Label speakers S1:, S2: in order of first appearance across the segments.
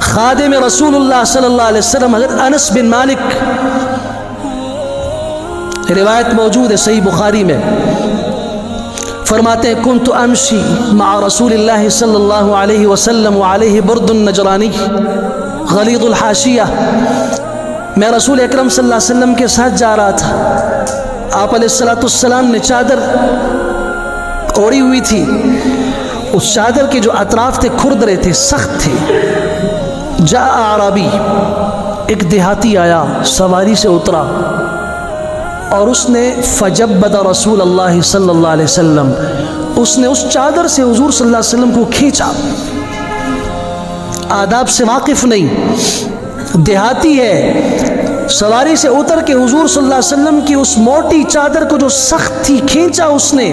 S1: خادم رسول اللہ صلی اللہ علیہ وسلم حضرت انس بن مالک، روایت موجود ہے صحیح بخاری میں، فرماتے ہیں کنت امشی مع رسول اللہ صلی اللہ علیہ وسلم وعلیہ برد نجرانی غلیظ الحاشیہ، میں رسول اکرم صلی اللہ علیہ وسلم کے ساتھ جا رہا تھا، آپ علیہ السلام نے چادر اوڑی ہوئی تھی، اس چادر کے جو اطراف تھے کھردرے تھے، سخت تھے۔ جاء اعرابی، ایک دیہاتی آیا، سواری سے اترا اور اس نے فجبد رسول اللہ صلی اللہ علیہ وسلم، اس نے اس چادر سے حضور صلی اللہ علیہ وسلم کو کھینچا، آداب سے واقف نہیں، دیہاتی ہے، سواری سے اتر کے حضور صلی اللہ علیہ وسلم کی اس موٹی چادر کو جو سخت تھی کھینچا اس نے،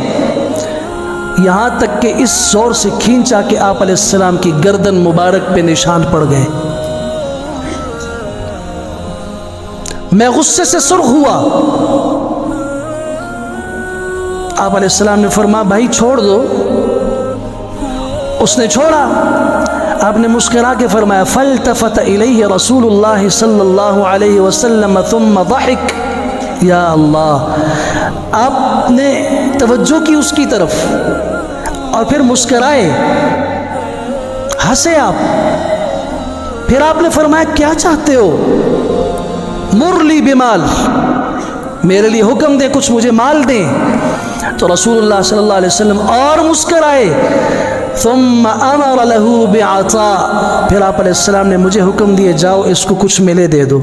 S1: یہاں تک کہ اس زور سے کھینچا کہ آپ علیہ السلام کی گردن مبارک پہ نشان پڑ گئے۔ میں غصے سے سرخ ہوا، آپ علیہ السلام نے فرمایا بھائی چھوڑ دو، اس نے چھوڑا، آپ نے مسکرا کے فرمایا فالتفت الیہ رسول اللہ صلی اللہ علیہ وسلم ثم ضحک، یا اللہ، آپ نے توجہ کی اس کی طرف اور پھر مسکرائے، ہنسے آپ، پھر آپ نے فرمایا کیا چاہتے ہو؟ مرلی بمال، میرے لیے حکم دیں، کچھ مجھے مال دیں۔ تو رسول اللہ صلی اللہ علیہ وسلم اور مسکرائے، ثم امر له بعطاء، پھر آپ علیہ السلام نے مجھے حکم دیے جاؤ اس کو کچھ ملے دے دو۔